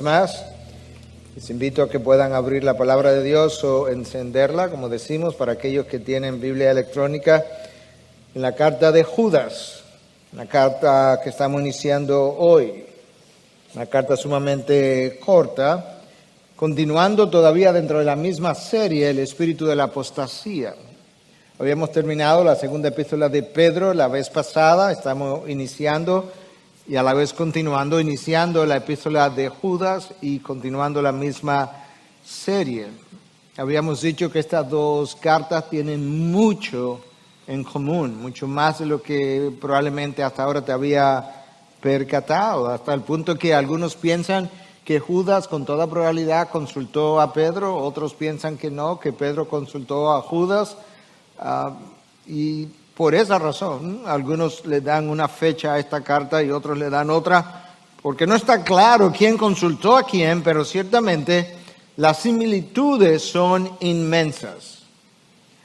Más, les invito a que puedan abrir la palabra de Dios o encenderla, como decimos, para aquellos que tienen Biblia electrónica, en la carta de Judas, una carta que estamos iniciando hoy, una carta sumamente corta, continuando todavía dentro de la misma serie, el espíritu de la apostasía. Habíamos terminado la segunda epístola de Pedro la vez pasada, estamos iniciando y a la vez continuando, iniciando la epístola de Judas y continuando la misma serie. Habíamos dicho que estas dos cartas tienen mucho en común, mucho más de lo que probablemente hasta ahora te había percatado, hasta el punto que algunos piensan que Judas con toda probabilidad consultó a Pedro, otros piensan que no, que Pedro consultó a Judas, y por esa razón, algunos le dan una fecha a esta carta y otros le dan otra, porque no está claro quién consultó a quién, pero ciertamente las similitudes son inmensas.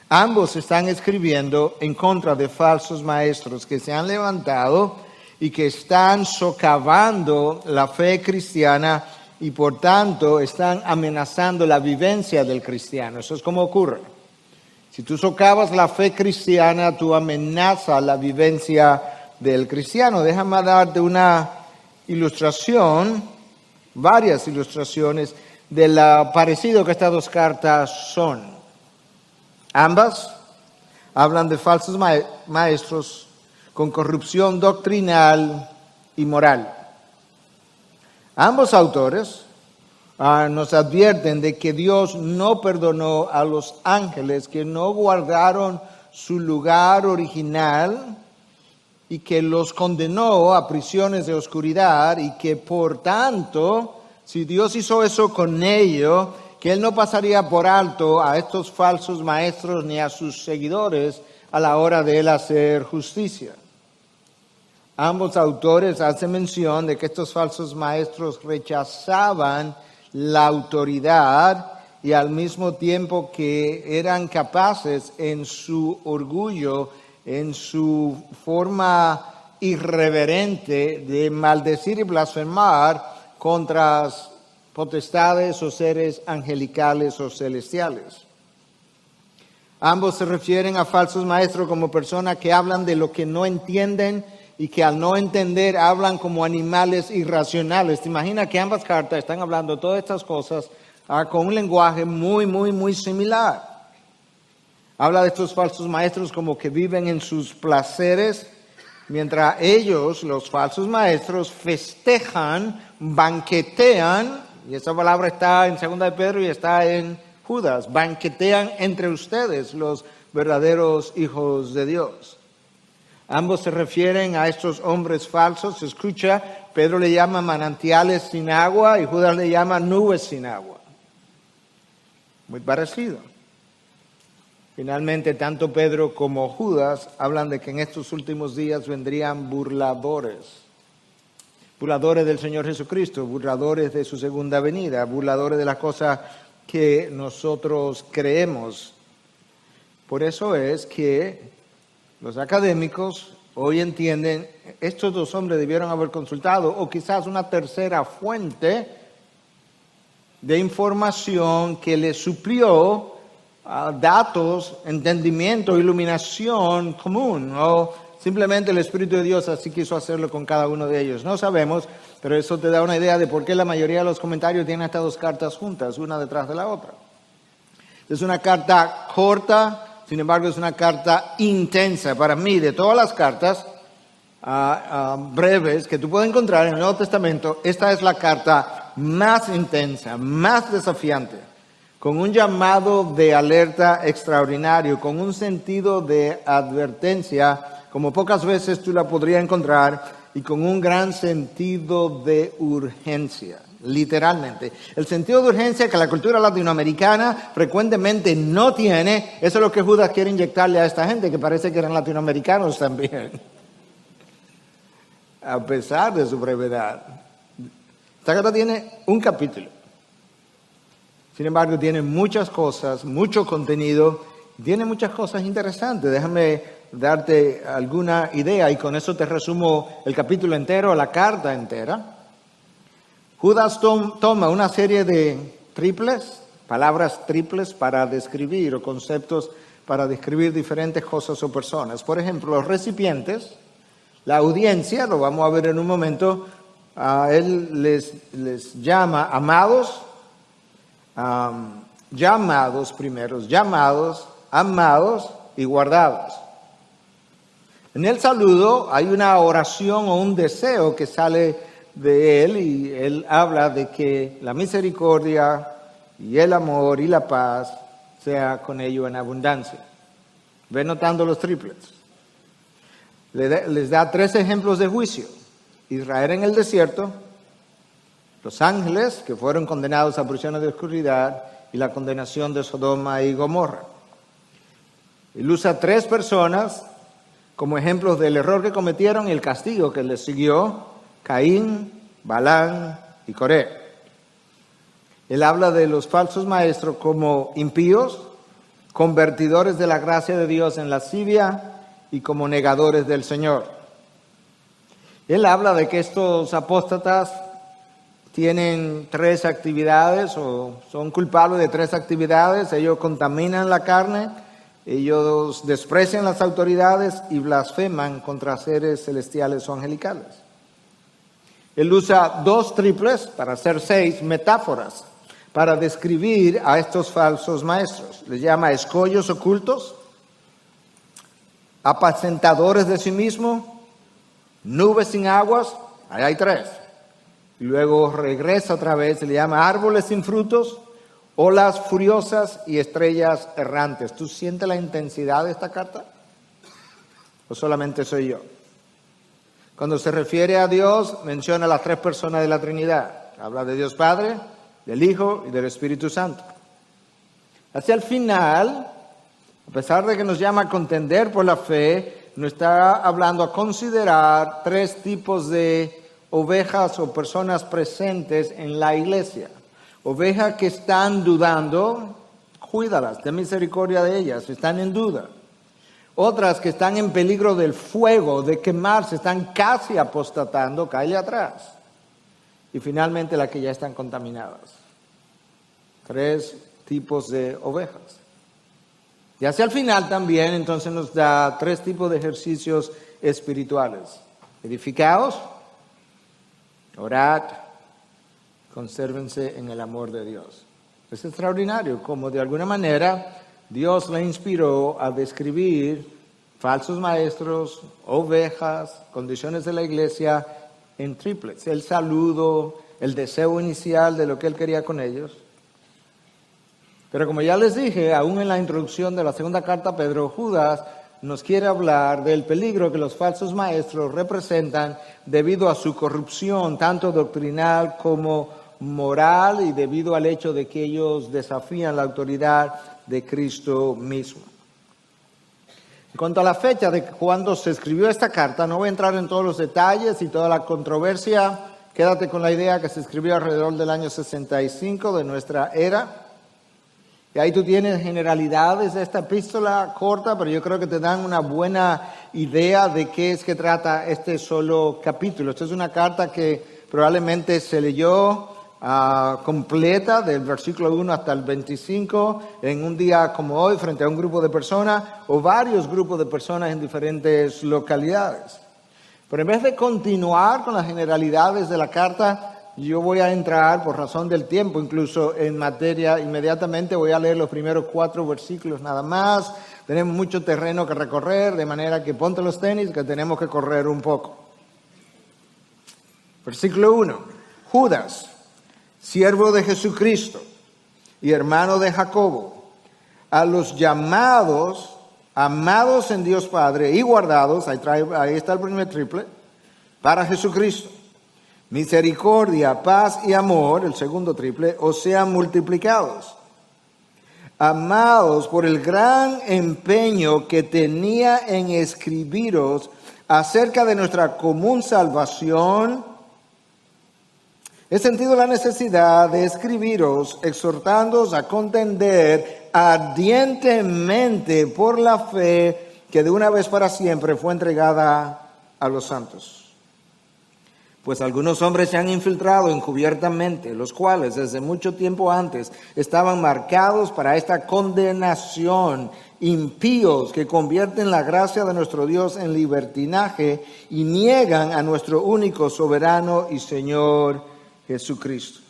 Ambos están escribiendo en contra de falsos maestros que se han levantado y que están socavando la fe cristiana y por tanto están amenazando la vivencia del cristiano. Eso es como ocurre. Si tú socavas la fe cristiana, tú amenazas la vivencia del cristiano. Déjame darte una ilustración, varias ilustraciones de lo parecido que estas dos cartas son. Ambas hablan de falsos maestros con corrupción doctrinal y moral. Ambos autores nos advierten de que Dios no perdonó a los ángeles que no guardaron su lugar original y que los condenó a prisiones de oscuridad y que por tanto, si Dios hizo eso con ellos, que Él no pasaría por alto a estos falsos maestros ni a sus seguidores a la hora de Él hacer justicia. Ambos autores hacen mención de que estos falsos maestros rechazaban la autoridad y al mismo tiempo que eran capaces en su orgullo, en su forma irreverente de maldecir y blasfemar contra potestades o seres angelicales o celestiales. Ambos se refieren a falsos maestros como personas que hablan de lo que no entienden y que al no entender hablan como animales irracionales. Te imaginas que ambas cartas están hablando todas estas cosas con un lenguaje muy similar. Habla de estos falsos maestros como que viven en sus placeres, mientras ellos, los falsos maestros, festejan, banquetean, y esa palabra está en 2 de Pedro y está en Judas, banquetean entre ustedes, los verdaderos hijos de Dios. Ambos se refieren a estos hombres falsos. Se escucha, Pedro le llama manantiales sin agua y Judas le llama nubes sin agua. Muy parecido. Finalmente, tanto Pedro como Judas hablan de que en estos últimos días vendrían burladores. Burladores del Señor Jesucristo, burladores de su segunda venida, burladores de las cosas que nosotros creemos. Por eso es que los académicos hoy entienden, estos dos hombres debieron haber consultado, o quizás una tercera fuente de información que les suplió datos, entendimiento, iluminación común, o simplemente el Espíritu de Dios así quiso hacerlo con cada uno de ellos. No sabemos, pero eso te da una idea de por qué la mayoría de los comentarios tienen estas dos cartas juntas, una detrás de la otra. Es una carta corta. Sin embargo, es una carta intensa. Para mí, de todas las cartas breves que tú puedes encontrar en el Nuevo Testamento, esta es la carta más intensa, más desafiante, con un llamado de alerta extraordinario, con un sentido de advertencia, como pocas veces tú la podrías encontrar, y con un gran sentido de urgencia. Literalmente. El sentido de urgencia que la cultura latinoamericana frecuentemente no tiene, eso es lo que Judas quiere inyectarle a esta gente, que parece que eran latinoamericanos también. A pesar de su brevedad. Esta carta tiene un capítulo. Sin embargo, tiene muchas cosas, mucho contenido, tiene muchas cosas interesantes. Déjame darte alguna idea y con eso te resumo el capítulo entero, la carta entera. Judas toma una serie de triples, palabras triples para describir o conceptos para describir diferentes cosas o personas. Por ejemplo, los recipientes, la audiencia, lo vamos a ver en un momento, él les llama amados, llamados primeros, llamados, amados y guardados. En el saludo hay una oración o un deseo que sale de él y él habla de que la misericordia y el amor y la paz sea con ellos en abundancia. Ve notando los triplets. Les da 3 ejemplos de juicio. Israel en el desierto, los ángeles que fueron condenados a prisiones de oscuridad y la condenación de Sodoma y Gomorra. Él usa 3 personas como ejemplos del error que cometieron y el castigo que les siguió: Caín, Balán y Coré. Él habla de los falsos maestros como impíos, convertidores de la gracia de Dios en lascivia y como negadores del Señor. Él habla de que estos apóstatas tienen 3 actividades o son culpables de 3 actividades. Ellos contaminan la carne, ellos desprecian las autoridades y blasfeman contra seres celestiales o angelicales. Él usa 2 triples para hacer 6 metáforas para describir a estos falsos maestros. Les llama escollos ocultos, apacentadores de sí mismos, nubes sin aguas, ahí hay 3. Y luego regresa otra vez, se le llama árboles sin frutos, olas furiosas y estrellas errantes. ¿Tú sientes la intensidad de esta carta? ¿O solamente soy yo? Cuando se refiere a Dios, menciona las 3 personas de la Trinidad. Habla de Dios Padre, del Hijo y del Espíritu Santo. Hacia el final, a pesar de que nos llama a contender por la fe, nos está hablando a considerar 3 tipos de ovejas o personas presentes en la iglesia. Ovejas que están dudando, cuídalas, ten misericordia de ellas, están en duda. Otras que están en peligro del fuego, de quemarse, están casi apostatando, cáele atrás. Y finalmente las que ya están contaminadas. 3 tipos de ovejas. Y hacia el final también entonces nos da 3 tipos de ejercicios espirituales. Edificaos, orad, consérvense en el amor de Dios. Es extraordinario como de alguna manera Dios le inspiró a describir falsos maestros, ovejas, condiciones de la iglesia en triplets. El saludo, el deseo inicial de lo que él quería con ellos. Pero como ya les dije, aún en la introducción de la segunda carta a Pedro, Judas nos quiere hablar del peligro que los falsos maestros representan debido a su corrupción, tanto doctrinal como moral, y debido al hecho de que ellos desafían la autoridad de Cristo mismo. En cuanto a la fecha de cuando se escribió esta carta, no voy a entrar en todos los detalles y toda la controversia. Quédate con la idea que se escribió alrededor del año 65 de nuestra era. Y ahí tú tienes generalidades de esta epístola corta, pero yo creo que te dan una buena idea de qué es que trata este solo capítulo. Esta es una carta que probablemente se leyó completa del versículo 1 hasta el 25 en un día como hoy frente a un grupo de personas o varios grupos de personas en diferentes localidades. Pero en vez de continuar con las generalidades de la carta, yo voy a entrar, por razón del tiempo, incluso en materia inmediatamente. Voy a leer los primeros 4 versículos nada más. Tenemos mucho terreno que recorrer, de manera que ponte los tenis, que tenemos que correr un poco. Versículo 1. Judas, siervo de Jesucristo y hermano de Jacobo, a los llamados, amados en Dios Padre y guardados, ahí está el primer triple, para Jesucristo. Misericordia, paz y amor, el segundo triple, os sean multiplicados. Amados por el gran empeño que tenía en escribiros acerca de nuestra común salvación, he sentido la necesidad de escribiros, exhortándoos a contender ardientemente por la fe que de una vez para siempre fue entregada a los santos. Pues algunos hombres se han infiltrado encubiertamente, los cuales desde mucho tiempo antes estaban marcados para esta condenación, impíos que convierten la gracia de nuestro Dios en libertinaje y niegan a nuestro único soberano y Señor Jesucristo.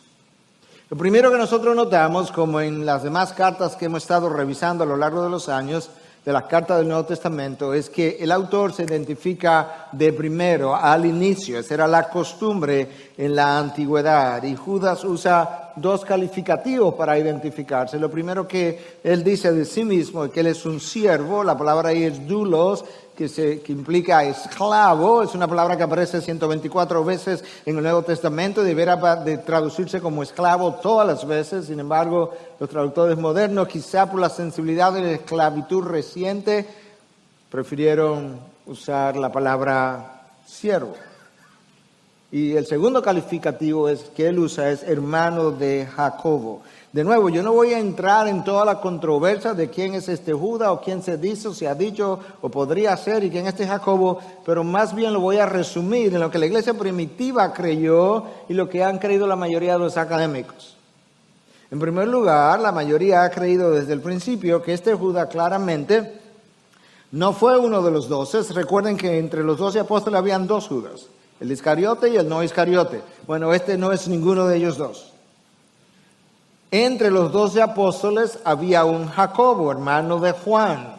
Lo primero que nosotros notamos, como en las demás cartas que hemos estado revisando a lo largo de los años, de las cartas del Nuevo Testamento, es que el autor se identifica de primero, al inicio. Esa era la costumbre en la antigüedad. Y Judas usa dos calificativos para identificarse. Lo primero que él dice de sí mismo es que él es un siervo. La palabra ahí es doulos, que implica esclavo. Es una palabra que aparece 124 veces en el Nuevo Testamento. Debería de traducirse como esclavo todas las veces. Sin embargo, los traductores modernos, quizá por la sensibilidad de la esclavitud reciente, prefirieron usar la palabra siervo. Y el segundo calificativo que él usa es hermano de Jacobo. De nuevo, yo no voy a entrar en toda la controversia de quién es este Judas o quién se dice o se ha dicho o podría ser y quién es este Jacobo, pero más bien lo voy a resumir en lo que la iglesia primitiva creyó y lo que han creído la mayoría de los académicos. En primer lugar, la mayoría ha creído desde el principio que este Judas claramente no fue uno de los 12. Recuerden que entre los 12 apóstoles habían dos Judas, el Iscariote y el no Iscariote. Bueno, este no es ninguno de ellos dos. Entre los 12 apóstoles había un Jacobo, hermano de Juan,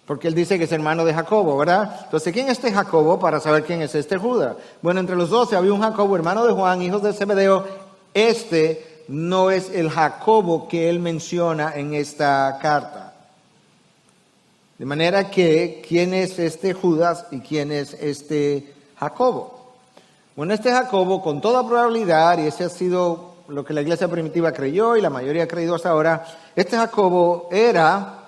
porque él dice que es hermano de Jacobo, ¿verdad? Entonces, ¿quién es este Jacobo para saber quién es este Judas? Bueno, entre los 12 había un Jacobo, hermano de Juan, hijos de Zebedeo. Este no es el Jacobo que él menciona en esta carta. De manera que, ¿quién es este Judas y quién es este Jacobo? Bueno, este Jacobo, con toda probabilidad, y ese ha sido lo que la iglesia primitiva creyó y la mayoría ha creído hasta ahora, este Jacobo era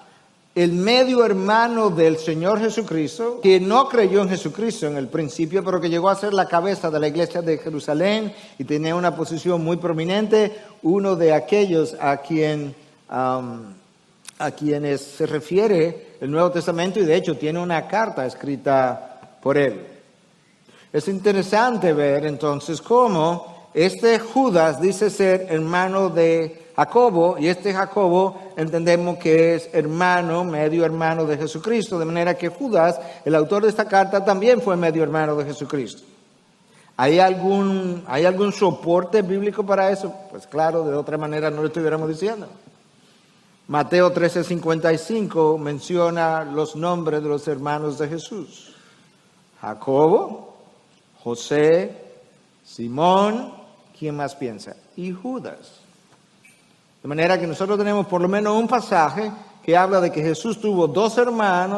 el medio hermano del Señor Jesucristo, que no creyó en Jesucristo en el principio, pero que llegó a ser la cabeza de la iglesia de Jerusalén y tenía una posición muy prominente, uno de aquellos a quienes se refiere el Nuevo Testamento y de hecho tiene una carta escrita por él. Es interesante ver entonces cómo este Judas dice ser hermano de Jacobo y este Jacobo entendemos que es hermano, medio hermano de Jesucristo, de manera que Judas, el autor de esta carta, también fue medio hermano de Jesucristo. ¿Hay algún soporte bíblico para eso? Pues claro, de otra manera no lo estuviéramos diciendo. Mateo 13:55 menciona los nombres de los hermanos de Jesús. Jacobo, José, Simón, ¿quién más piensa? Y Judas. De manera que nosotros tenemos por lo menos un pasaje que habla de que Jesús tuvo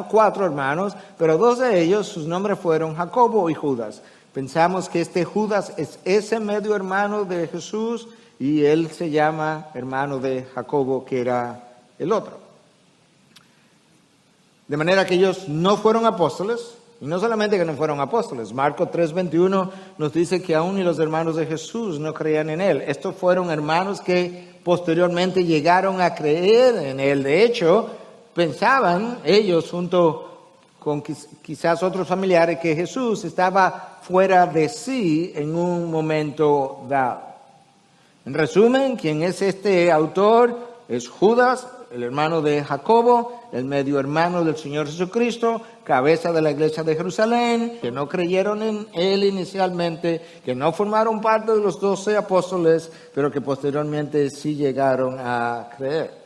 cuatro hermanos, pero dos de ellos, sus nombres fueron Jacobo y Judas. Pensamos que este Judas es ese medio hermano de Jesús y él se llama hermano de Jacobo, que era el otro. De manera que ellos no fueron apóstoles. Y no solamente que no fueron apóstoles, Marcos 3:21 nos dice que aún ni los hermanos de Jesús no creían en él. Estos fueron hermanos que posteriormente llegaron a creer en él. De hecho, pensaban ellos junto con quizás otros familiares que Jesús estaba fuera de sí en un momento dado. En resumen, ¿quién es este autor? Es Judas, el hermano de Jacobo, el medio hermano del Señor Jesucristo, cabeza de la iglesia de Jerusalén, que no creyeron en él inicialmente, que no formaron parte de los 12 apóstoles, pero que posteriormente sí llegaron a creer.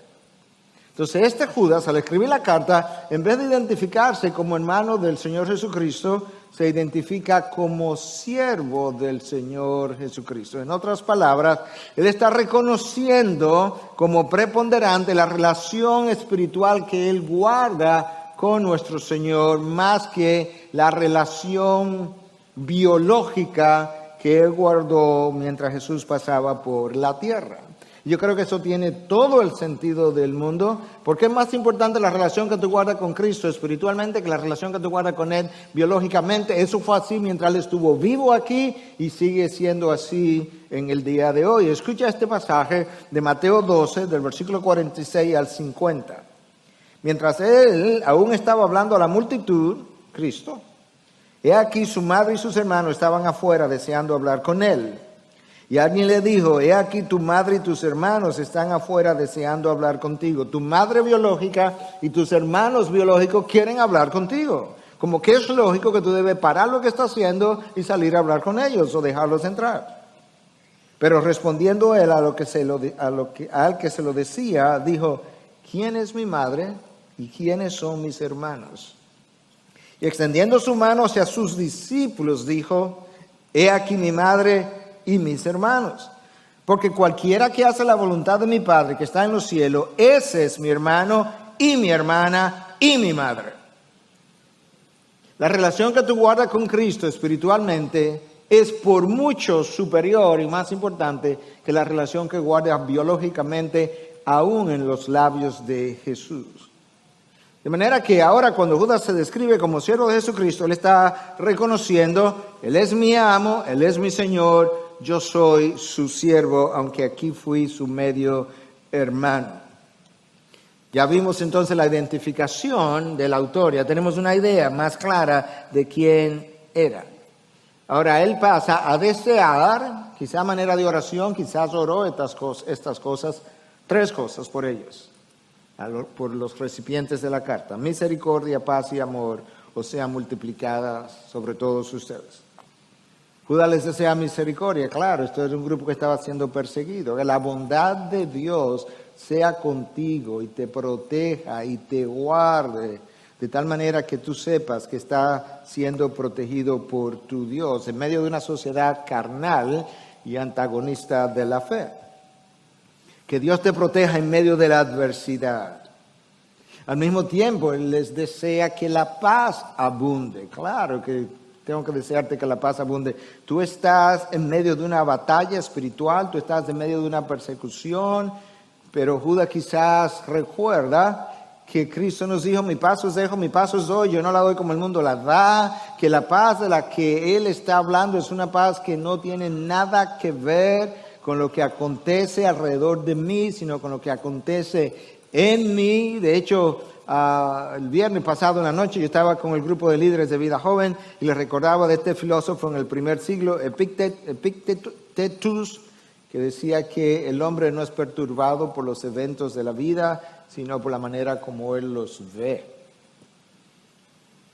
Entonces este Judas, al escribir la carta, en vez de identificarse como hermano del Señor Jesucristo, se identifica como siervo del Señor Jesucristo. En otras palabras, él está reconociendo como preponderante la relación espiritual que él guarda con nuestro Señor, más que la relación biológica que él guardó mientras Jesús pasaba por la tierra. Yo creo que eso tiene todo el sentido del mundo, porque es más importante la relación que tú guardas con Cristo espiritualmente que la relación que tú guardas con Él biológicamente. Eso fue así mientras Él estuvo vivo aquí y sigue siendo así en el día de hoy. Escucha este pasaje de Mateo 12, del versículo 46 al 50. Mientras Él aún estaba hablando a la multitud, Cristo, He aquí su madre y sus hermanos estaban afuera deseando hablar con él. Y alguien le dijo, he aquí tu madre y tus hermanos están afuera deseando hablar contigo. Tu madre biológica y tus hermanos biológicos quieren hablar contigo. Como que es lógico que tú debes parar lo que estás haciendo y salir a hablar con ellos o dejarlos entrar. Pero respondiendo él al que se lo decía, dijo, ¿quién es mi madre y quiénes son mis hermanos? Y extendiendo su mano hacia sus discípulos, dijo, he aquí mi madre y mis hermanos. Porque cualquiera que hace la voluntad de mi Padre que está en los cielos, ese es mi hermano y mi hermana y mi madre. La relación que tú guardas con Cristo espiritualmente es por mucho superior y más importante que la relación que guardas biológicamente aún en los labios de Jesús. De manera que ahora cuando Judas se describe como siervo de Jesucristo, él está reconociendo, él es mi amo, él es mi Señor, yo soy su siervo, aunque aquí fui su medio hermano. Ya vimos entonces la identificación del autor, ya tenemos una idea más clara de quién era. Ahora él pasa a desear, quizá a manera de oración, quizás oró estas cosas, tres cosas por ellos, por los recipientes de la carta. Misericordia, paz y amor os sean multiplicadas sobre todos ustedes. Judas les desea misericordia, claro, esto es un grupo que estaba siendo perseguido. Que la bondad de Dios sea contigo y te proteja y te guarde, de tal manera que tú sepas que está siendo protegido por tu Dios en medio de una sociedad carnal y antagonista de la fe. Que Dios te proteja en medio de la adversidad. Al mismo tiempo, Él les desea que la paz abunde. Claro que tengo que desearte que la paz abunde. Tú estás en medio de una batalla espiritual, tú estás en medio de una persecución, pero Judas quizás recuerda que Cristo nos dijo, mi paz os dejo, mi paz os doy, yo no la doy como el mundo la da, que la paz de la que Él está hablando es una paz que no tiene nada que ver con lo que acontece alrededor de mí, sino con lo que acontece en mí. De hecho, el viernes pasado en la noche yo estaba con el grupo de líderes de vida joven y les recordaba de este filósofo en el primer siglo, Epictetus, que decía que el hombre no es perturbado por los eventos de la vida, sino por la manera como él los ve.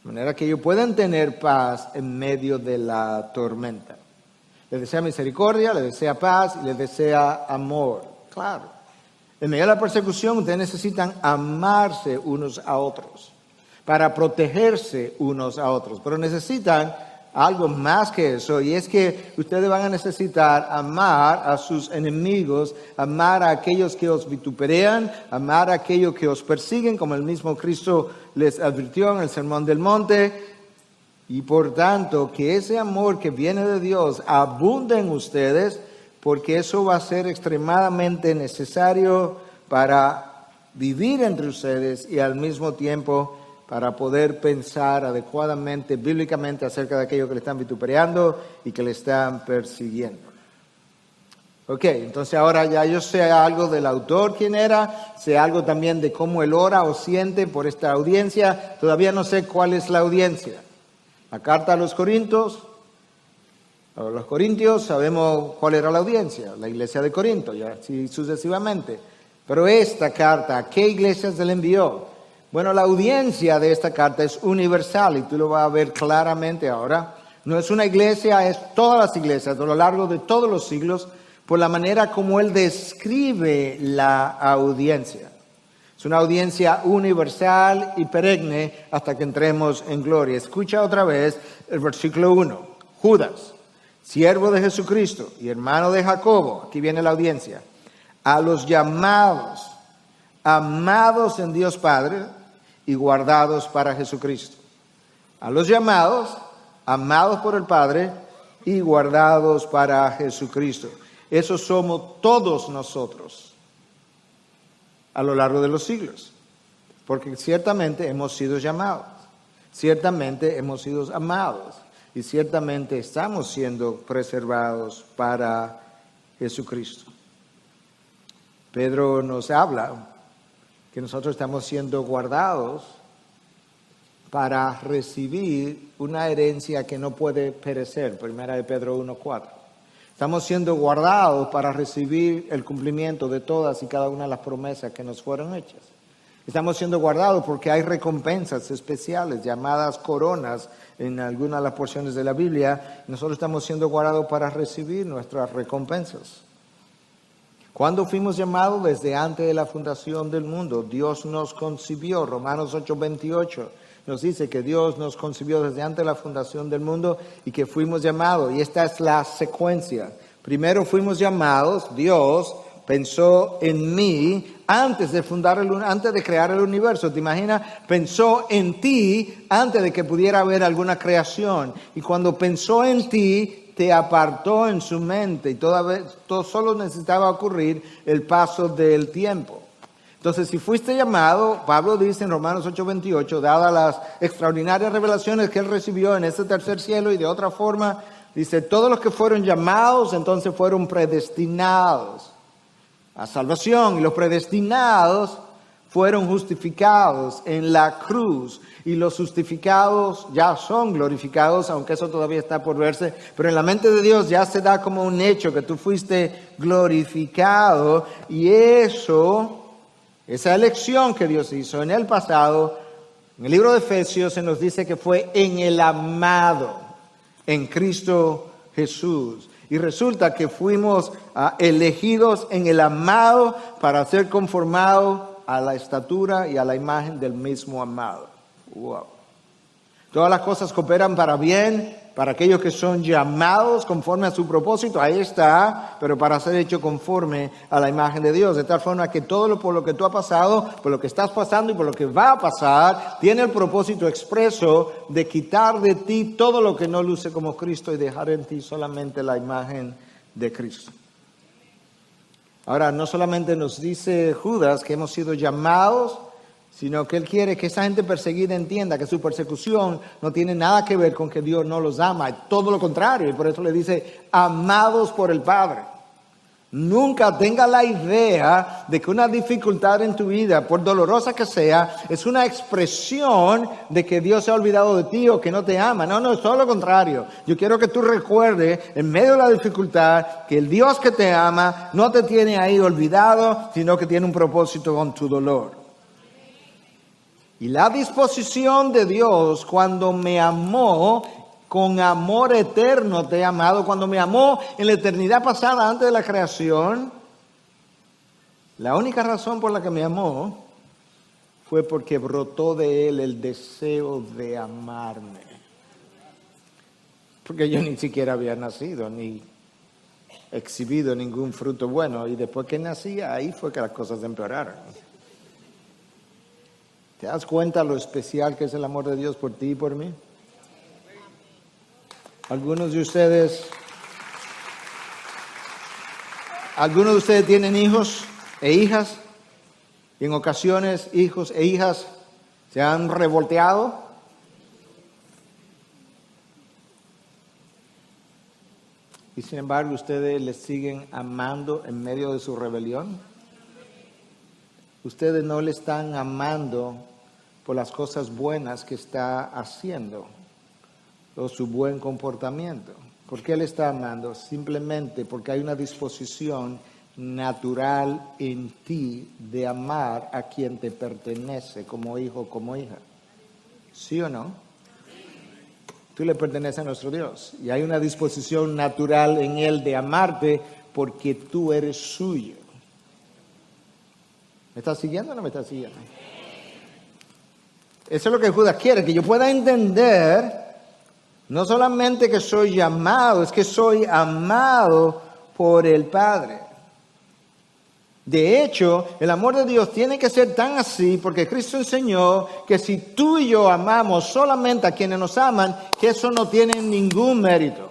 De manera que ellos puedan tener paz en medio de la tormenta. Les desea misericordia, les desea paz y les desea amor. Claro. En medio de la persecución, ustedes necesitan amarse unos a otros para protegerse unos a otros. Pero necesitan algo más que eso, y es que ustedes van a necesitar amar a sus enemigos, amar a aquellos que os vituperan, amar a aquellos que os persiguen, como el mismo Cristo les advirtió en el Sermón del Monte. Y por tanto, que ese amor que viene de Dios abunde en ustedes, porque eso va a ser extremadamente necesario para vivir entre ustedes y al mismo tiempo para poder pensar adecuadamente, bíblicamente, acerca de aquello que le están vituperando y que le están persiguiendo. Ok, entonces ahora ya yo sé algo del autor, quién era, sé algo también de cómo él ora o siente por esta audiencia. Todavía no sé cuál es la audiencia. La carta a los Corintios, sabemos cuál era la audiencia, la iglesia de Corinto, y así sucesivamente. Pero esta carta, ¿a qué iglesias se le envió? Bueno, la audiencia de esta carta es universal y tú lo vas a ver claramente ahora. No es una iglesia, es todas las iglesias a lo largo de todos los siglos, por la manera como él describe la audiencia. Es una audiencia universal y perenne hasta que entremos en gloria. Escucha otra vez el versículo 1. Judas, siervo de Jesucristo y hermano de Jacobo, aquí viene la audiencia, a los llamados, amados en Dios Padre y guardados para Jesucristo. A los llamados, amados por el Padre y guardados para Jesucristo. Esos somos todos nosotros a lo largo de los siglos, porque ciertamente hemos sido llamados, ciertamente hemos sido amados y ciertamente estamos siendo preservados para Jesucristo. Pedro nos habla que nosotros estamos siendo guardados para recibir una herencia que no puede perecer, 1 Pedro 1:4. Estamos siendo guardados para recibir el cumplimiento de todas y cada una de las promesas que nos fueron hechas. Estamos siendo guardados porque hay recompensas especiales llamadas coronas en algunas de las porciones de la Biblia. Nosotros estamos siendo guardados para recibir nuestras recompensas. Cuando fuimos llamados desde antes de la fundación del mundo, Dios nos concibió. Romanos 8:28 nos dice que Dios nos concibió desde antes de la fundación del mundo y que fuimos llamados. Y esta es la secuencia. Primero fuimos llamados, Dios pensó en mí antes de crear el universo. ¿Te imaginas? Pensó en ti antes de que pudiera haber alguna creación. Y cuando pensó en ti, te apartó en su mente. Y todo solo necesitaba ocurrir el paso del tiempo. Entonces, si fuiste llamado, Pablo dice en Romanos 8:28, dadas las extraordinarias revelaciones que él recibió en ese tercer cielo y de otra forma, dice, todos los que fueron llamados, entonces fueron predestinados a salvación, y los predestinados fueron justificados en la cruz, y los justificados ya son glorificados, aunque eso todavía está por verse, pero en la mente de Dios ya se da como un hecho que tú fuiste glorificado, y esa elección que Dios hizo en el pasado, en el libro de Efesios se nos dice que fue en el amado, en Cristo Jesús. Y resulta que fuimos elegidos en el amado para ser conformados a la estatura y a la imagen del mismo amado. Wow. Todas las cosas cooperan para bien, para aquellos que son llamados conforme a su propósito, ahí está, pero para ser hecho conforme a la imagen de Dios. De tal forma que todo por lo que tú has pasado, por lo que estás pasando y por lo que va a pasar, tiene el propósito expreso de quitar de ti todo lo que no luce como Cristo y dejar en ti solamente la imagen de Cristo. Ahora, no solamente nos dice Judas que hemos sido llamados, sino que él quiere que esa gente perseguida entienda que su persecución no tiene nada que ver con que Dios no los ama, todo lo contrario, y por eso le dice, amados por el Padre. Nunca tenga la idea de que una dificultad en tu vida, por dolorosa que sea, es una expresión de que Dios se ha olvidado de ti o que no te ama. No, es todo lo contrario. Yo quiero que tú recuerdes, en medio de la dificultad, que el Dios que te ama no te tiene ahí olvidado, sino que tiene un propósito con tu dolor. Y la disposición de Dios cuando me amó, con amor eterno te he amado, cuando me amó en la eternidad pasada antes de la creación, la única razón por la que me amó fue porque brotó de él el deseo de amarme. Porque yo ni siquiera había nacido, ni exhibido ningún fruto bueno, y después que nací, ahí fue que las cosas empeoraron. ¿Te das cuenta lo especial que es el amor de Dios por ti y por mí? Algunos de ustedes tienen hijos e hijas, y en ocasiones hijos e hijas se han revolteado. Y sin embargo ustedes les siguen amando en medio de su rebelión. Ustedes no le están amando por las cosas buenas que está haciendo o su buen comportamiento. ¿Por qué le está amando? Simplemente porque hay una disposición natural en ti de amar a quien te pertenece como hijo o como hija. ¿Sí o no? Tú le perteneces a nuestro Dios y hay una disposición natural en Él de amarte porque tú eres suyo. ¿Me estás siguiendo o no me estás siguiendo? Eso es lo que Judas quiere, que yo pueda entender no solamente que soy llamado, es que soy amado por el Padre. De hecho, el amor de Dios tiene que ser tan así porque Cristo enseñó que si tú y yo amamos solamente a quienes nos aman, que eso no tiene ningún mérito.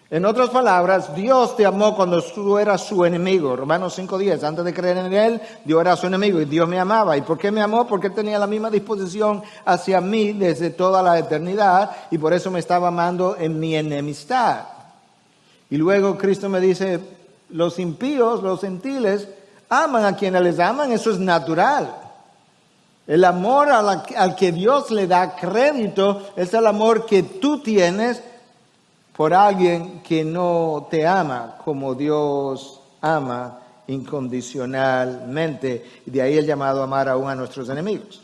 En otras palabras, Dios te amó cuando tú eras su enemigo. Romanos 5:10, antes de creer en Él, Dios era su enemigo y Dios me amaba. ¿Y por qué me amó? Porque Él tenía la misma disposición hacia mí desde toda la eternidad y por eso me estaba amando en mi enemistad. Y luego Cristo me dice, los impíos, los gentiles, aman a quienes les aman, eso es natural. El amor al que Dios le da crédito es el amor que tú tienes por alguien que no te ama como Dios ama incondicionalmente. Y de ahí el llamado a amar aún a nuestros enemigos.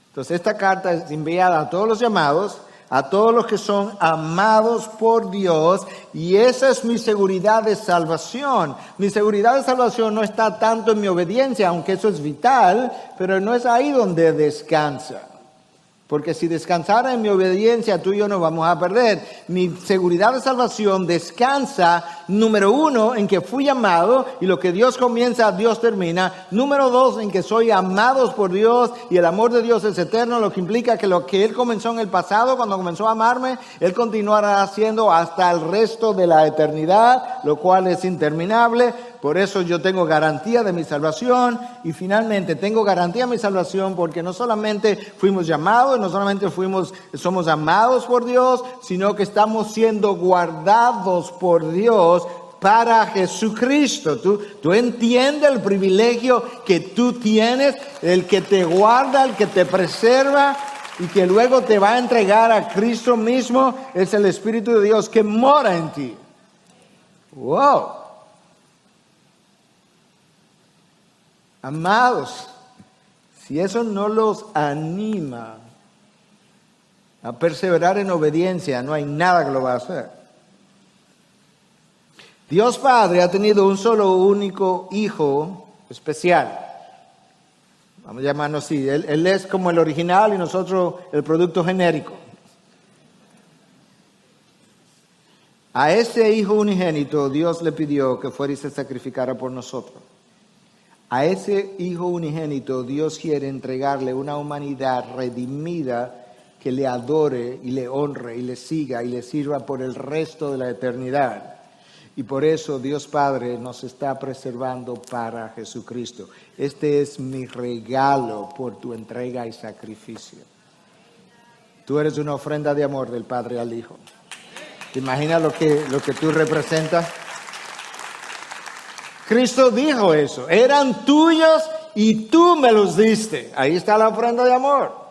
Entonces esta carta es enviada a todos los llamados, a todos los que son amados por Dios, y esa es mi seguridad de salvación. Mi seguridad de salvación no está tanto en mi obediencia, aunque eso es vital, pero no es ahí donde descansa. Porque si descansara en mi obediencia, tú y yo nos vamos a perder. Mi seguridad de salvación descansa, número 1, en que fui amado, y lo que Dios comienza, Dios termina. Número 2, en que soy amados por Dios, y el amor de Dios es eterno, lo que implica que lo que Él comenzó en el pasado, cuando comenzó a amarme, Él continuará haciendo hasta el resto de la eternidad, lo cual es interminable. Por eso yo tengo garantía de mi salvación, y finalmente tengo garantía de mi salvación porque no solamente fuimos llamados, no solamente somos amados por Dios, sino que estamos siendo guardados por Dios para Jesucristo. Tú entiendes el privilegio que tú tienes, el que te guarda, el que te preserva y que luego te va a entregar a Cristo mismo, es el Espíritu de Dios que mora en ti. ¡Wow! Amados, si eso no los anima a perseverar en obediencia, no hay nada que lo va a hacer. Dios Padre ha tenido un solo único hijo especial. Vamos a llamarlo así. Él es como el original y nosotros el producto genérico. A ese hijo unigénito Dios le pidió que fuera y se sacrificara por nosotros. A ese hijo unigénito Dios quiere entregarle una humanidad redimida que le adore y le honre y le siga y le sirva por el resto de la eternidad. Y por eso Dios Padre nos está preservando para Jesucristo. Este es mi regalo por tu entrega y sacrificio. Tú eres una ofrenda de amor del Padre al Hijo. ¿Te imaginas lo que tú representas? Cristo dijo eso. Eran tuyos y tú me los diste. Ahí está la ofrenda de amor.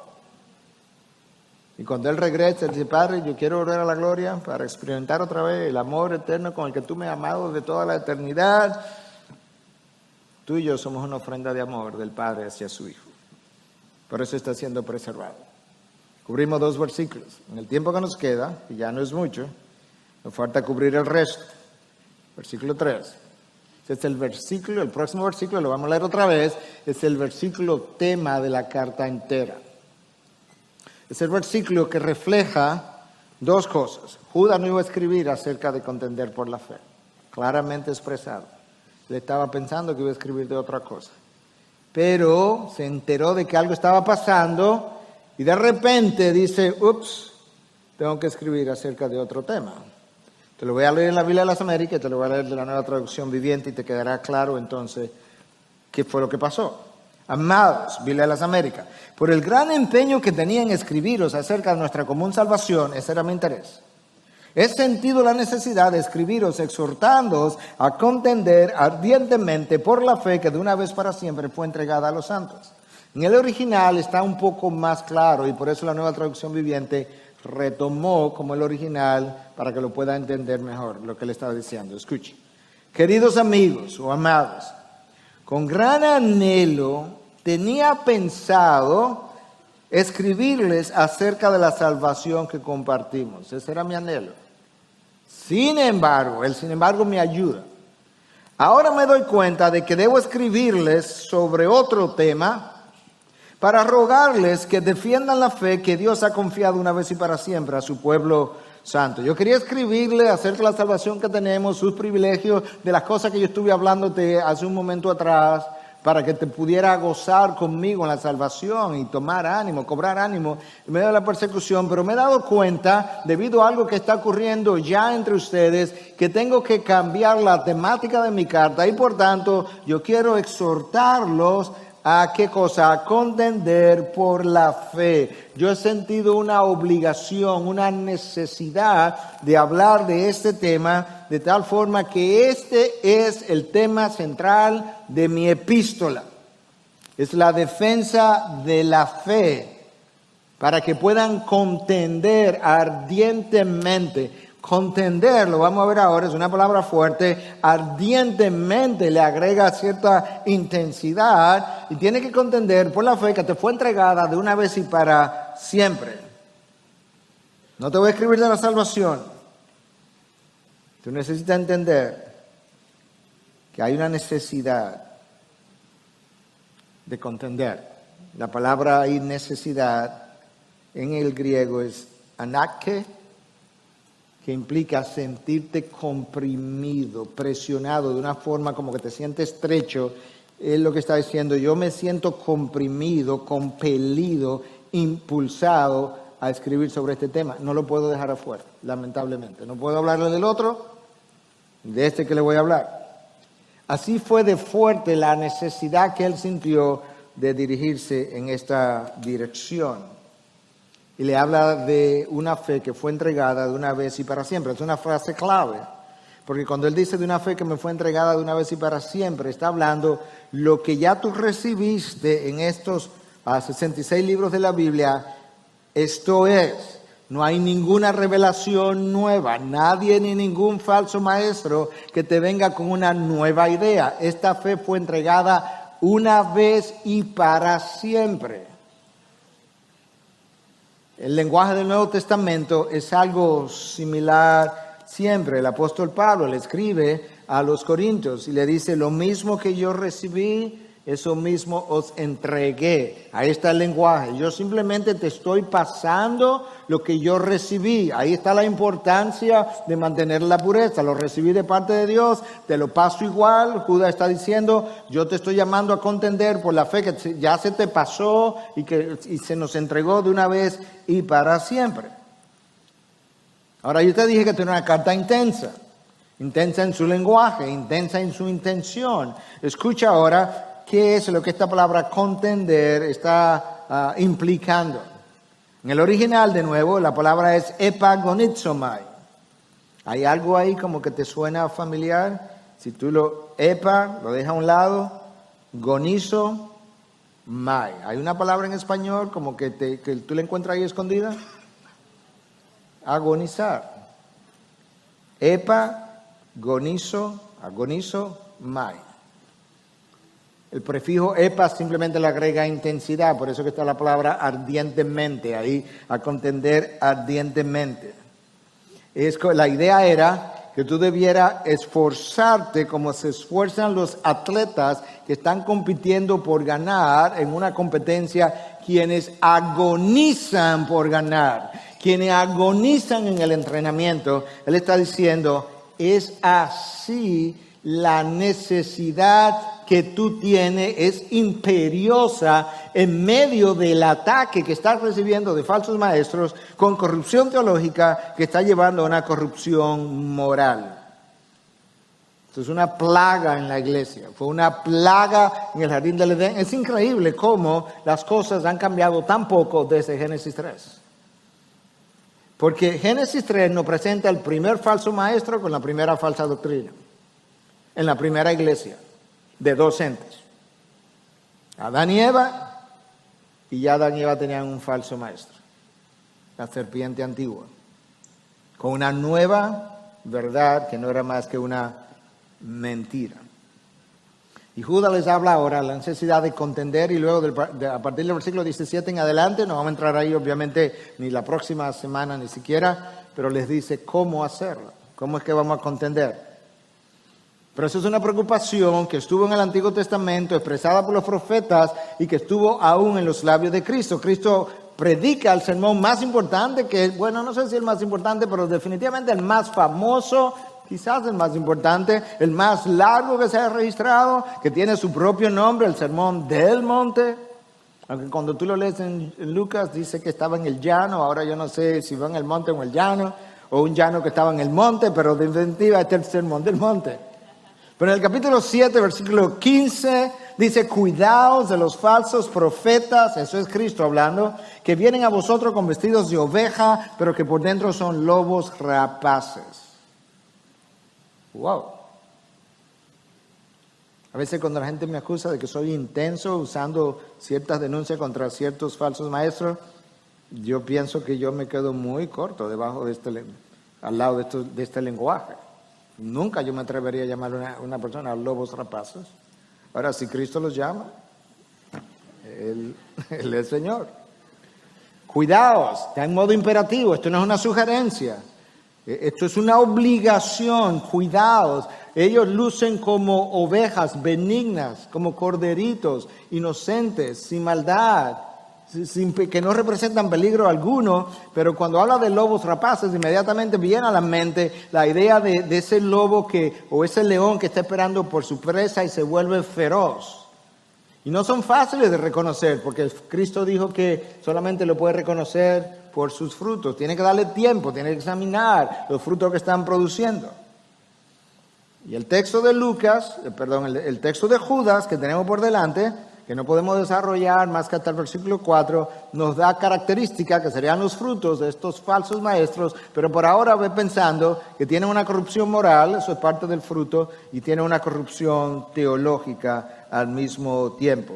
Y cuando Él regresa, Él dice, Padre, yo quiero volver a la gloria para experimentar otra vez el amor eterno con el que tú me has amado de toda la eternidad. Tú y yo somos una ofrenda de amor del Padre hacia su Hijo. Por eso está siendo preservado. Cubrimos 2 versículos. En el tiempo que nos queda, que ya no es mucho, nos falta cubrir el resto. Versículo 3. Este es el versículo, el próximo versículo, lo vamos a leer otra vez, es el versículo tema de la carta entera. Es el versículo que refleja 2 cosas. Judas no iba a escribir acerca de contender por la fe, claramente expresado. Le estaba pensando que iba a escribir de otra cosa. Pero se enteró de que algo estaba pasando y de repente dice, ups, tengo que escribir acerca de otro tema. Te lo voy a leer en la Biblia de las Américas, te lo voy a leer de la Nueva Traducción Viviente y te quedará claro entonces qué fue lo que pasó. Amados, Biblia de las Américas, por el gran empeño que tenía en escribiros acerca de nuestra común salvación, ese era mi interés. He sentido la necesidad de escribiros exhortándoos a contender ardientemente por la fe que de una vez para siempre fue entregada a los santos. En el original está un poco más claro y por eso la Nueva Traducción Viviente retomó como el original para que lo pueda entender mejor lo que le estaba diciendo. Escuche. Queridos amigos o amados, con gran anhelo tenía pensado escribirles acerca de la salvación que compartimos. Ese era mi anhelo. Sin embargo me ayuda. Ahora me doy cuenta de que debo escribirles sobre otro tema para rogarles que defiendan la fe que Dios ha confiado una vez y para siempre a su pueblo santo. Yo quería escribirle acerca de la salvación que tenemos, sus privilegios, de las cosas que yo estuve hablándote hace un momento atrás, para que te pudiera gozar conmigo en la salvación y tomar ánimo, cobrar ánimo en medio de la persecución. Pero me he dado cuenta, debido a algo que está ocurriendo ya entre ustedes, que tengo que cambiar la temática de mi carta y por tanto yo quiero exhortarlos ¿a qué cosa? A contender por la fe. Yo he sentido una obligación, una necesidad de hablar de este tema, de tal forma que este es el tema central de mi epístola. Es la defensa de la fe para que puedan contender ardientemente. Contender, lo vamos a ver ahora, es una palabra fuerte. Ardientemente le agrega cierta intensidad y tiene que contender por la fe que te fue entregada de una vez y para siempre. No te voy a escribir de la salvación. Tú necesitas entender que hay una necesidad de contender. La palabra ahí necesidad en el griego es anake, que implica sentirte comprimido, presionado de una forma como que te sientes estrecho. Es lo que está diciendo, yo me siento comprimido, compelido, impulsado a escribir sobre este tema. No lo puedo dejar afuera, lamentablemente. No puedo hablarle del otro, de este que le voy a hablar. Así fue de fuerte la necesidad que él sintió de dirigirse en esta dirección. Y le habla de una fe que fue entregada de una vez y para siempre. Es una frase clave, porque cuando él dice de una fe que me fue entregada de una vez y para siempre, está hablando lo que ya tú recibiste en estos 66 libros de la Biblia. Esto es, no hay ninguna revelación nueva, nadie ni ningún falso maestro que te venga con una nueva idea. Esta fe fue entregada una vez y para siempre. El lenguaje del Nuevo Testamento es algo similar siempre. El apóstol Pablo le escribe a los Corintios y le dice, lo mismo que yo recibí, eso mismo os entregué. Ahí está el lenguaje. Yo simplemente te estoy pasando lo que yo recibí. Ahí está la importancia de mantener la pureza. Lo recibí de parte de Dios, te lo paso igual. Judas está diciendo, yo te estoy llamando a contender por la fe que ya se te pasó y se nos entregó de una vez y para siempre. Ahora yo te dije que tiene una carta intensa. Intensa en su lenguaje, intensa en su intención. Escucha ahora qué es lo que esta palabra contender está implicando. En el original, de nuevo, la palabra es epagonizomai. ¿Hay algo ahí como que te suena familiar? Si tú lo dejas a un lado, gonizo, mai. ¿Hay una palabra en español como que tú la encuentras ahí escondida? Agonizar. Agonizo, mai. El prefijo epa simplemente le agrega intensidad, por eso que está la palabra ardientemente, ahí a contender ardientemente. La idea era que tú debieras esforzarte como se esfuerzan los atletas que están compitiendo por ganar en una competencia, quienes agonizan por ganar, quienes agonizan en el entrenamiento. Él está diciendo, es así la necesidad que tú tienes, es imperiosa en medio del ataque que estás recibiendo de falsos maestros con corrupción teológica que está llevando a una corrupción moral. Esto es una plaga en la iglesia, fue una plaga en el jardín del Edén. Es increíble cómo las cosas han cambiado tan poco desde Génesis 3. Porque Génesis 3 nos presenta el primer falso maestro con la primera falsa doctrina. En la primera iglesia, de dos entes. Adán y Eva, y ya Adán y Eva tenían un falso maestro. La serpiente antigua. Con una nueva verdad que no era más que una mentira. Y Judas les habla ahora la necesidad de contender y luego a partir del versículo 17 en adelante, no vamos a entrar ahí obviamente ni la próxima semana ni siquiera, pero les dice cómo hacerlo, cómo es que vamos a contender. Pero eso es una preocupación que estuvo en el Antiguo Testamento, expresada por los profetas y que estuvo aún en los labios de Cristo. Cristo predica el sermón más importante, que bueno, no sé si el más importante, pero definitivamente el más famoso, quizás el más importante, el más largo que se ha registrado, que tiene su propio nombre, el Sermón del Monte. Aunque cuando tú lo lees en Lucas dice que estaba en el llano, ahora yo no sé si va en el monte o en el llano, o un llano que estaba en el monte, pero de definitiva este es el Sermón del Monte. Pero en el capítulo 7, versículo 15, dice, cuidaos de los falsos profetas, eso es Cristo hablando, que vienen a vosotros con vestidos de oveja, pero que por dentro son lobos rapaces. Wow. A veces cuando la gente me acusa de que soy intenso usando ciertas denuncias contra ciertos falsos maestros, yo pienso que yo me quedo muy corto debajo de al lado de este lenguaje. Nunca yo me atrevería a llamar a una persona lobos rapaces. Ahora, si Cristo los llama, Él es Señor. Cuidaos, está en modo imperativo, esto no es una sugerencia. Esto es una obligación, cuidaos. Ellos lucen como ovejas benignas, como corderitos, inocentes, sin maldad, que no representan peligro alguno, pero cuando habla de lobos rapaces, inmediatamente viene a la mente la idea de ese lobo o ese león que está esperando por su presa y se vuelve feroz. Y no son fáciles de reconocer, porque Cristo dijo que solamente lo puede reconocer por sus frutos. Tiene que darle tiempo, tiene que examinar los frutos que están produciendo. Y el texto de el texto de Judas que tenemos por delante, que no podemos desarrollar más que hasta el versículo 4, nos da características que serían los frutos de estos falsos maestros, pero por ahora ve pensando que tienen una corrupción moral, eso es parte del fruto, y tienen una corrupción teológica al mismo tiempo.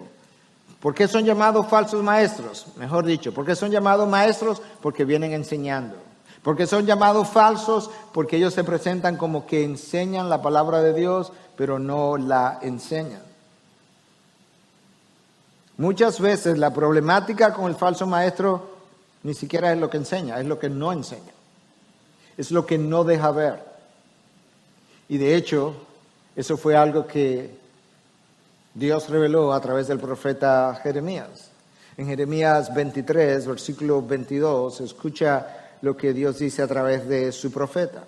¿Por qué son llamados falsos maestros? Mejor dicho, ¿por qué son llamados maestros? Porque vienen enseñando. Porque son llamados falsos porque ellos se presentan como que enseñan la palabra de Dios, pero no la enseñan. Muchas veces la problemática con el falso maestro ni siquiera es lo que enseña, es lo que no enseña. Es lo que no deja ver. Y de hecho, eso fue algo que Dios reveló a través del profeta Jeremías. En Jeremías 23, versículo 22, escucha lo que Dios dice a través de su profeta,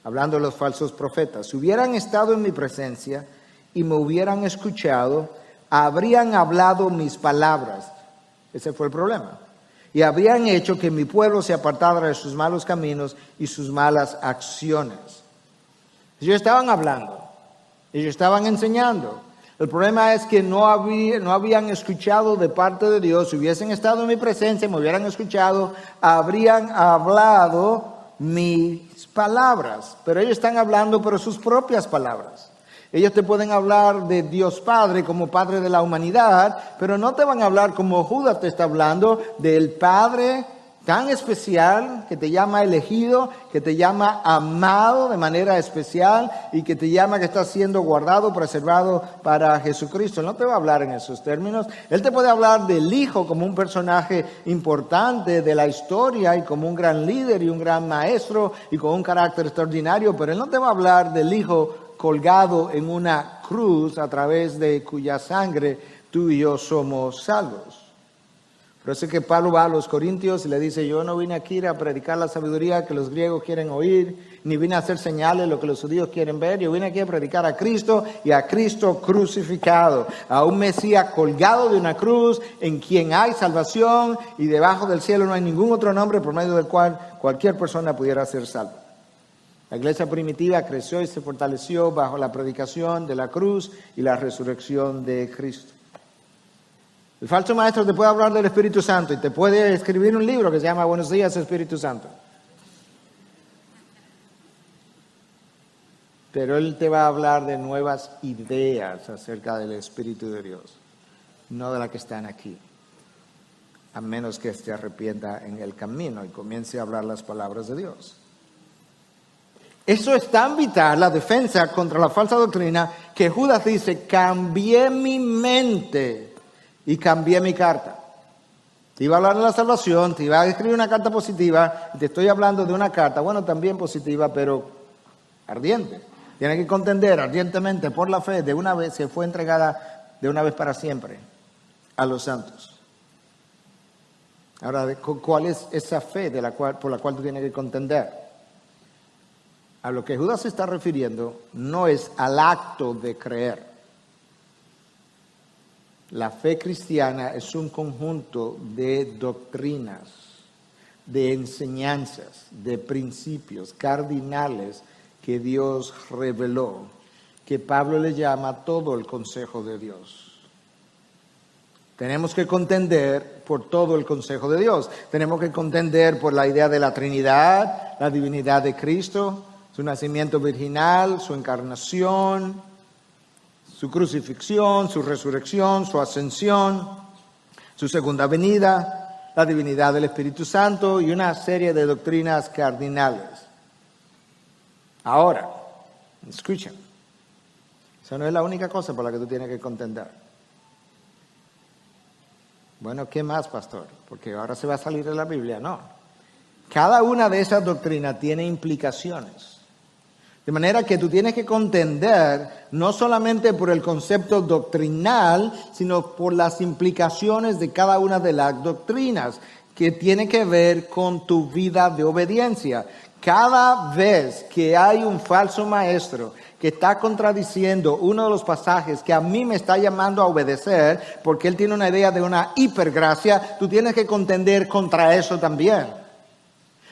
hablando de los falsos profetas. Si hubieran estado en mi presencia y me hubieran escuchado, habrían hablado mis palabras. Ese fue el problema. Y habrían hecho que mi pueblo se apartara de sus malos caminos y sus malas acciones. Ellos estaban hablando, ellos estaban enseñando. El problema es que no habían escuchado de parte de Dios. Si hubiesen estado en mi presencia, me hubieran escuchado, habrían hablado mis palabras. Pero ellos están hablando por sus propias palabras. Ellos te pueden hablar de Dios Padre como Padre de la humanidad, pero no te van a hablar como Judas te está hablando, del Padre tan especial, que te llama elegido, que te llama amado de manera especial y que te llama que estás siendo guardado, preservado para Jesucristo. Él no te va a hablar en esos términos. Él te puede hablar del Hijo como un personaje importante de la historia y como un gran líder y un gran maestro y con un carácter extraordinario, pero Él no te va a hablar del Hijo colgado en una cruz a través de cuya sangre tú y yo somos salvos. Por eso es que Pablo va a los Corintios y le dice, yo no vine aquí a predicar la sabiduría que los griegos quieren oír, ni vine a hacer señales lo que los judíos quieren ver, yo vine aquí a predicar a Cristo y a Cristo crucificado, a un Mesías colgado de una cruz en quien hay salvación y debajo del cielo no hay ningún otro nombre por medio del cual cualquier persona pudiera ser salva. La iglesia primitiva creció y se fortaleció bajo la predicación de la cruz y la resurrección de Cristo. El falso maestro te puede hablar del Espíritu Santo y te puede escribir un libro que se llama Buenos días, Espíritu Santo. Pero él te va a hablar de nuevas ideas acerca del Espíritu de Dios, no de las que están aquí, a menos que se arrepienta en el camino y comience a hablar las palabras de Dios. Eso es tan vital, la defensa contra la falsa doctrina, que Judas dice, cambié mi mente y cambié mi carta. Te iba a hablar de la salvación, te iba a escribir una carta positiva, y te estoy hablando de una carta, bueno, también positiva, pero ardiente. Tiene que contender ardientemente por la fe, de una vez que fue entregada de una vez para siempre a los santos. Ahora, ¿cuál es esa fe por la cual tú tienes que contender? A lo que Judas se está refiriendo no es al acto de creer. La fe cristiana es un conjunto de doctrinas, de enseñanzas, de principios cardinales que Dios reveló, que Pablo le llama todo el consejo de Dios. Tenemos que contender por todo el consejo de Dios. Tenemos que contender por la idea de la Trinidad, la divinidad de Cristo, su nacimiento virginal, su encarnación, su crucifixión, su resurrección, su ascensión, su segunda venida, la divinidad del Espíritu Santo y una serie de doctrinas cardinales. Ahora, escuchen, esa no es la única cosa por la que tú tienes que contender. Bueno, ¿qué más, pastor? Porque ahora se va a salir de la Biblia, no. Cada una de esas doctrinas tiene implicaciones. De manera que tú tienes que contender no solamente por el concepto doctrinal, sino por las implicaciones de cada una de las doctrinas que tiene que ver con tu vida de obediencia. Cada vez que hay un falso maestro que está contradiciendo uno de los pasajes que a mí me está llamando a obedecer, porque él tiene una idea de una hipergracia, tú tienes que contender contra eso también.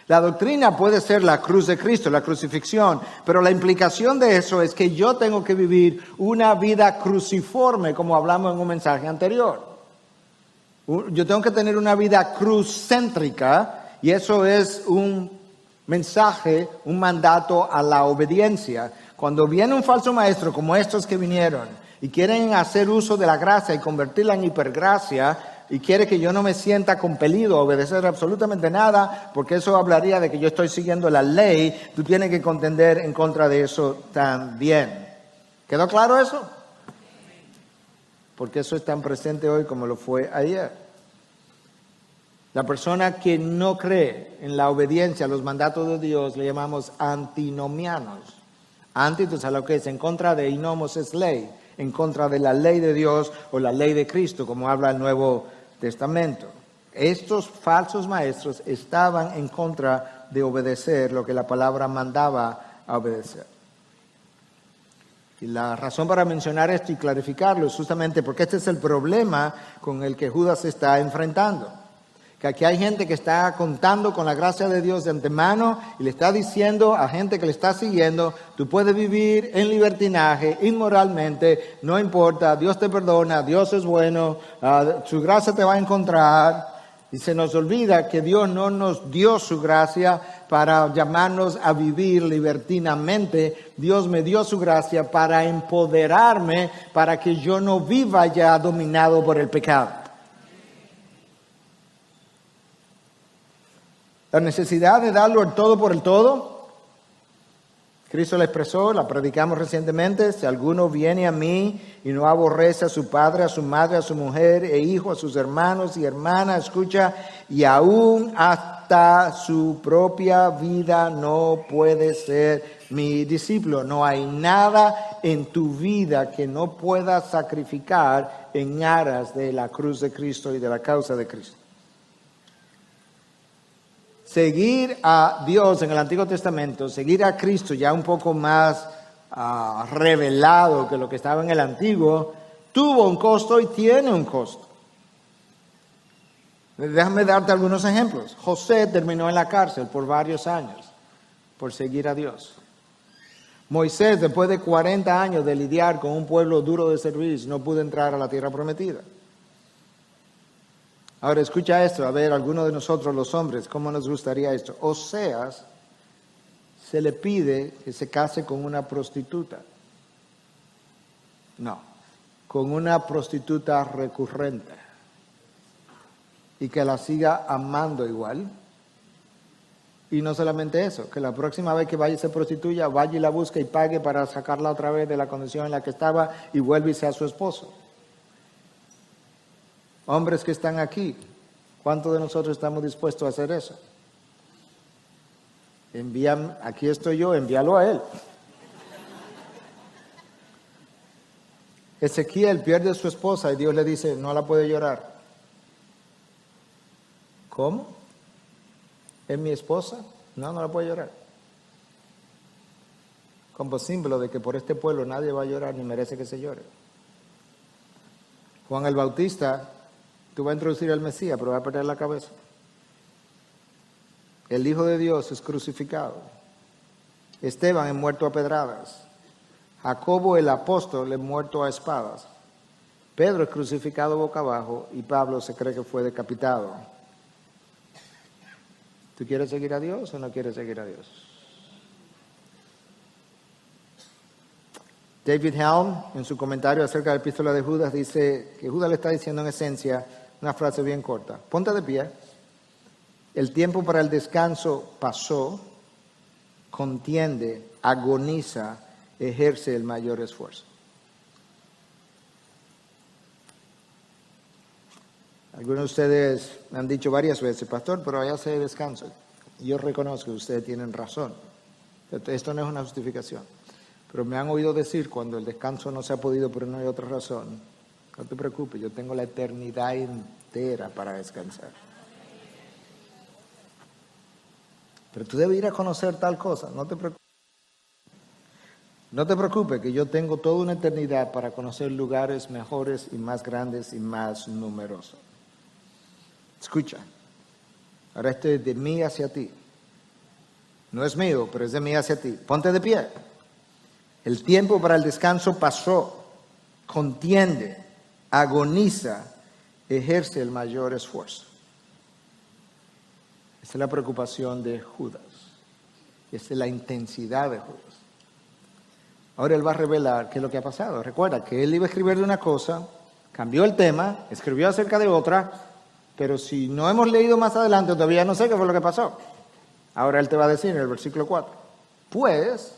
La doctrina puede ser la cruz de Cristo, la crucifixión, pero la implicación de eso es que yo tengo que vivir una vida cruciforme, como hablamos en un mensaje anterior. Yo tengo que tener una vida cruzcéntrica y eso es un mensaje, un mandato a la obediencia. Cuando viene un falso maestro como estos que vinieron y quieren hacer uso de la gracia y convertirla en hipergracia, y quiere que yo no me sienta compelido a obedecer absolutamente nada, porque eso hablaría de que yo estoy siguiendo la ley, tú tienes que contender en contra de eso también. ¿Quedó claro eso? Porque eso es tan presente hoy como lo fue ayer. La persona que no cree en la obediencia a los mandatos de Dios le llamamos antinomianos. Anti, a lo que es en contra de, y nomos es ley, en contra de la ley de Dios o la ley de Cristo, como habla el Nuevo Testamento. Estos falsos maestros estaban en contra de obedecer lo que la palabra mandaba a obedecer. Y la razón para mencionar esto y clarificarlo es justamente porque este es el problema con el que Judas se está enfrentando. Que aquí hay gente que está contando con la gracia de Dios de antemano y le está diciendo a gente que le está siguiendo, tú puedes vivir en libertinaje, inmoralmente, no importa, Dios te perdona, Dios es bueno, su gracia te va a encontrar. Y se nos olvida que Dios no nos dio su gracia para llamarnos a vivir libertinamente. Dios me dio su gracia para empoderarme, para que yo no viva ya dominado por el pecado. La necesidad de darlo el todo por el todo, Cristo la expresó, la predicamos recientemente, si alguno viene a mí y no aborrece a su padre, a su madre, a su mujer e hijo, a sus hermanos y hermanas, escucha, y aún hasta su propia vida no puede ser mi discípulo. No hay nada en tu vida que no puedas sacrificar en aras de la cruz de Cristo y de la causa de Cristo. Seguir a Dios en el Antiguo Testamento, seguir a Cristo ya un poco más revelado que lo que estaba en el Antiguo, tuvo un costo y tiene un costo. Déjame darte algunos ejemplos. José terminó en la cárcel por varios años por seguir a Dios. Moisés, después de 40 años de lidiar con un pueblo duro de servir, no pudo entrar a la tierra prometida. Ahora escucha esto, a ver, algunos de nosotros los hombres, ¿cómo nos gustaría esto? Oseas se le pide que se case con una prostituta. No, con una prostituta recurrente. Y que la siga amando igual. Y no solamente eso, que la próxima vez que vaya y se prostituya, vaya y la busque y pague para sacarla otra vez de la condición en la que estaba y vuelva y sea su esposo. Hombres que están aquí, ¿cuántos de nosotros estamos dispuestos a hacer eso? Aquí estoy yo, envíalo a él. Ezequiel pierde a su esposa y Dios le dice, no la puede llorar. ¿Cómo? ¿Es mi esposa? No la puede llorar. Como símbolo de que por este pueblo nadie va a llorar ni merece que se llore. Juan el Bautista, tú vas a introducir al Mesías, pero va a perder la cabeza. El Hijo de Dios es crucificado. Esteban es muerto a pedradas. Jacobo el apóstol es muerto a espadas. Pedro es crucificado boca abajo y Pablo se cree que fue decapitado. ¿Tú quieres seguir a Dios o no quieres seguir a Dios? David Helm, en su comentario acerca de la epístola de Judas, dice que Judas le está diciendo en esencia una frase bien corta. Ponte de pie. El tiempo para el descanso pasó. Contiende, agoniza, ejerce el mayor esfuerzo. Algunos de ustedes me han dicho varias veces, pastor, pero allá se descansa. Yo reconozco que ustedes tienen razón. Esto no es una justificación. Pero me han oído decir cuando el descanso no se ha podido por una y otra razón, no te preocupes, yo tengo la eternidad entera para descansar. Pero tú debes ir a conocer tal cosa, no te preocupes. No te preocupes que yo tengo toda una eternidad para conocer lugares mejores y más grandes y más numerosos. Escucha, ahora esto es de mí hacia ti. No es mío, pero es de mí hacia ti. Ponte de pie. El tiempo para el descanso pasó. Contiende, agoniza, ejerce el mayor esfuerzo. Esa es la preocupación de Judas. Esa es la intensidad de Judas. Ahora él va a revelar qué es lo que ha pasado. Recuerda que él iba a escribir de una cosa, cambió el tema, escribió acerca de otra, pero si no hemos leído más adelante, todavía no sé qué fue lo que pasó. Ahora él te va a decir en el versículo 4. Pues,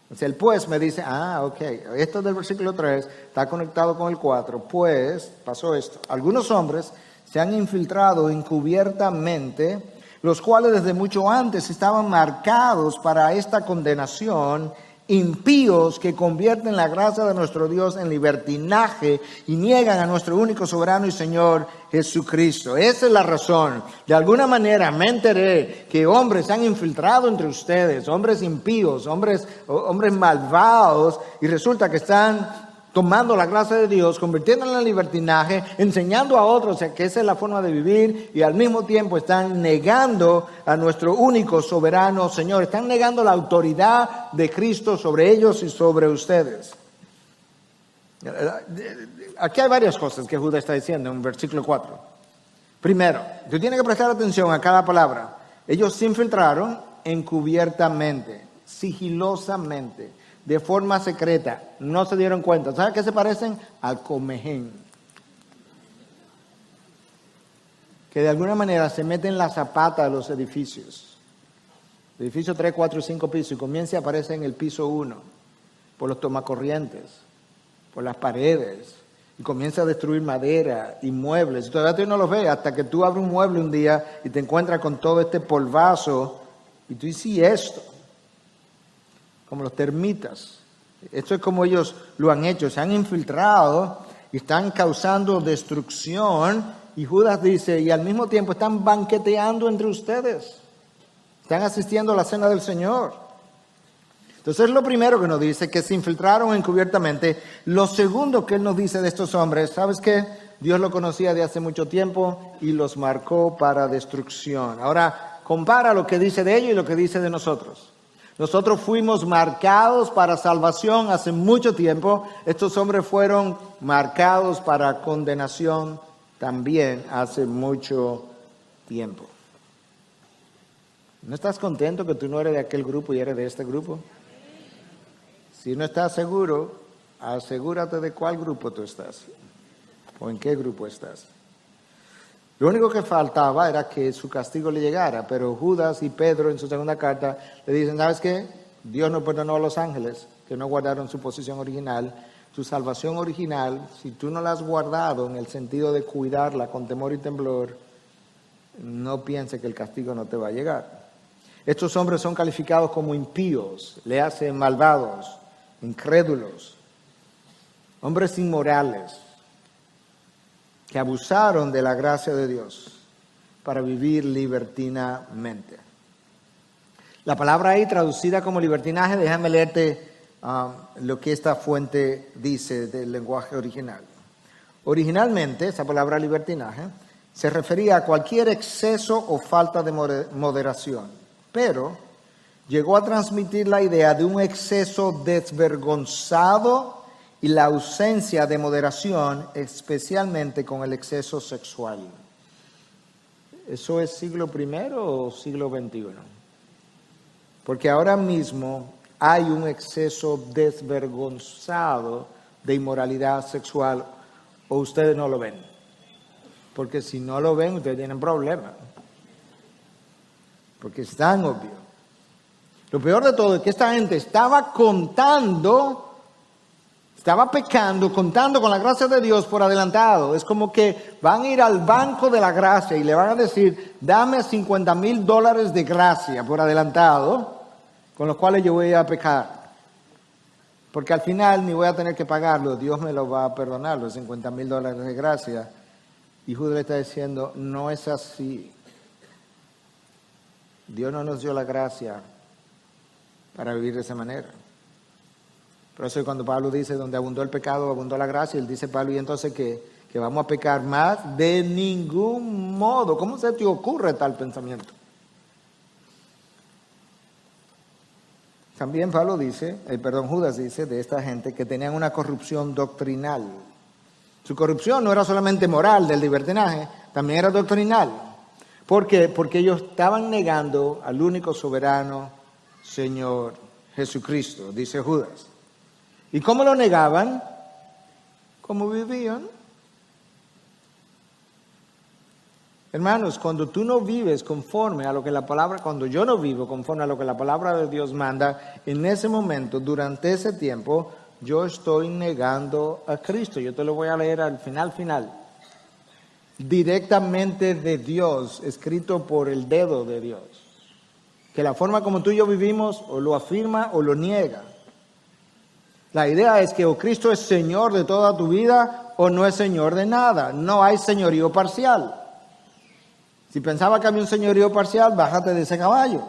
o sea, el pues me dice, ok, esto del versículo 3 está conectado con el 4. Pues, pasó esto. Algunos hombres se han infiltrado encubiertamente, los cuales desde mucho antes estaban marcados para esta condenación, impíos que convierten la gracia de nuestro Dios en libertinaje y niegan a nuestro único soberano y Señor Jesucristo. Esa es la razón. De alguna manera me enteré que hombres se han infiltrado entre ustedes, hombres impíos, hombres malvados, y resulta que están tomando la gracia de Dios, convirtiéndola en libertinaje, enseñando a otros que esa es la forma de vivir, y al mismo tiempo están negando a nuestro único soberano Señor. Están negando la autoridad de Cristo sobre ellos y sobre ustedes. Aquí hay varias cosas que Judas está diciendo en versículo 4. Primero, tú tienes que prestar atención a cada palabra. Ellos se infiltraron encubiertamente, sigilosamente, de forma secreta, no se dieron cuenta. ¿Sabes a qué se parecen? Al Comején. Que de alguna manera se meten la zapata de los edificios. Edificio 3, 4 y 5 pisos, y comienza y aparece en el piso 1, por los tomacorrientes, por las paredes, y comienza a destruir madera y muebles. Y todavía tú no los ves hasta que tú abres un mueble un día y te encuentras con todo este polvazo, y tú dices, ¿y esto? Como los termitas. Esto es como ellos lo han hecho. Se han infiltrado y están causando destrucción. Y Judas dice, y al mismo tiempo están banqueteando entre ustedes. Están asistiendo a la cena del Señor. Entonces lo primero que nos dice, que se infiltraron encubiertamente. Lo segundo que él nos dice de estos hombres, ¿sabes qué? Dios lo conocía de hace mucho tiempo y los marcó para destrucción. Ahora, compara lo que dice de ellos y lo que dice de nosotros. Nosotros fuimos marcados para salvación hace mucho tiempo. Estos hombres fueron marcados para condenación también hace mucho tiempo. ¿No estás contento que tú no eres de aquel grupo y eres de este grupo? Si no estás seguro, asegúrate de cuál grupo tú estás o en qué grupo estás. Lo único que faltaba era que su castigo le llegara, pero Judas y Pedro en su segunda carta le dicen, ¿sabes qué? Dios no perdonó a los ángeles que no guardaron su posición original. Tu salvación original, si tú no la has guardado en el sentido de cuidarla con temor y temblor, no pienses que el castigo no te va a llegar. Estos hombres son calificados como impíos, le hacen malvados, incrédulos, hombres inmorales, que abusaron de la gracia de Dios para vivir libertinamente. La palabra ahí traducida como libertinaje, déjame leerte lo que esta fuente dice del lenguaje original. Originalmente, esa palabra libertinaje se refería a cualquier exceso o falta de moderación, pero llegó a transmitir la idea de un exceso desvergonzado y la ausencia de moderación, especialmente con el exceso sexual. ¿Eso es siglo I o siglo XXI? Porque ahora mismo hay un exceso desvergonzado de inmoralidad sexual, o ustedes no lo ven. Porque si no lo ven, ustedes tienen problemas. Porque es tan obvio. Lo peor de todo es que esta gente estaba pecando, contando con la gracia de Dios por adelantado. Es como que van a ir al banco de la gracia y le van a decir, dame $50,000 de gracia por adelantado, con los cuales yo voy a pecar. Porque al final ni voy a tener que pagarlo, Dios me lo va a perdonar, los $50,000 de gracia. Y Judas le está diciendo, no es así. Dios no nos dio la gracia para vivir de esa manera. Por eso cuando Pablo dice, donde abundó el pecado, abundó la gracia, él dice, Pablo, ¿y entonces qué? ¿Que vamos a pecar más? De ningún modo. ¿Cómo se te ocurre tal pensamiento? También Judas dice de esta gente que tenían una corrupción doctrinal. Su corrupción no era solamente moral del libertinaje, también era doctrinal. ¿Por qué? Porque ellos estaban negando al único soberano Señor Jesucristo, dice Judas. ¿Y cómo lo negaban? ¿Cómo vivían? Hermanos, cuando tú no vives conforme a lo que cuando yo no vivo conforme a lo que la palabra de Dios manda, en ese momento, durante ese tiempo, yo estoy negando a Cristo. Yo te lo voy a leer al final. Directamente de Dios, escrito por el dedo de Dios. Que la forma como tú y yo vivimos, o lo afirma o lo niega. La idea es que o Cristo es Señor de toda tu vida, o no es Señor de nada. No hay señorío parcial. Si pensaba que había un señorío parcial, bájate de ese caballo.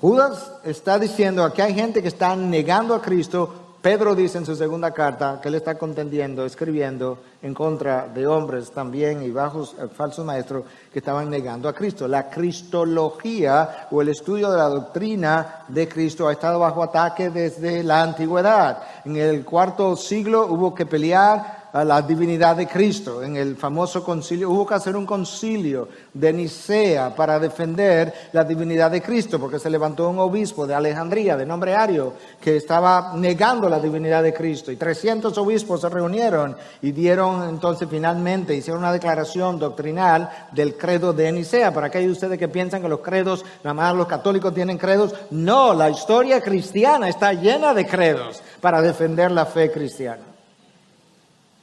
Judas está diciendo, aquí hay gente que está negando a Cristo. Pedro dice en su segunda carta que él está contendiendo, escribiendo en contra de hombres también y bajos falsos maestros que estaban negando a Cristo. La cristología o el estudio de la doctrina de Cristo ha estado bajo ataque desde la antigüedad. En el IV siglo hubo que pelear a la divinidad de Cristo. En el famoso concilio, hubo que hacer un concilio de Nicea para defender la divinidad de Cristo, porque se levantó un obispo de Alejandría, de nombre Ario, que estaba negando la divinidad de Cristo. Y 300 obispos se reunieron y dieron entonces finalmente, hicieron una declaración doctrinal del credo de Nicea. Para aquellos de ustedes que piensan que los credos, nada más los católicos tienen credos, no, la historia cristiana está llena de credos para defender la fe cristiana.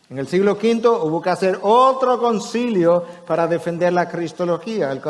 En el siglo V hubo que hacer otro concilio para defender la cristología, el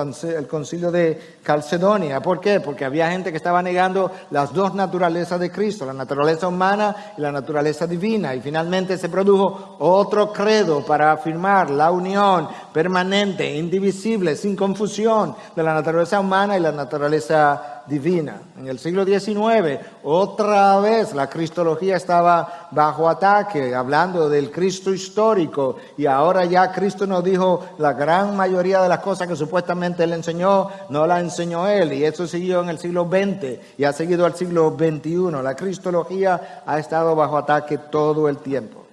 concilio de Calcedonia. ¿Por qué? Porque había gente que estaba negando las dos naturalezas de Cristo, la naturaleza humana y la naturaleza divina. Y finalmente se produjo otro credo para afirmar la unión permanente, indivisible, sin confusión de la naturaleza humana y la naturaleza divina. En el siglo XIX, otra vez la cristología estaba bajo ataque, hablando del Cristo histórico, y ahora ya Cristo nos dijo la gran mayoría de las cosas que supuestamente Él enseñó, no las enseñó Él, y eso siguió en el siglo XX y ha seguido al siglo XXI. La cristología ha estado bajo ataque todo el tiempo.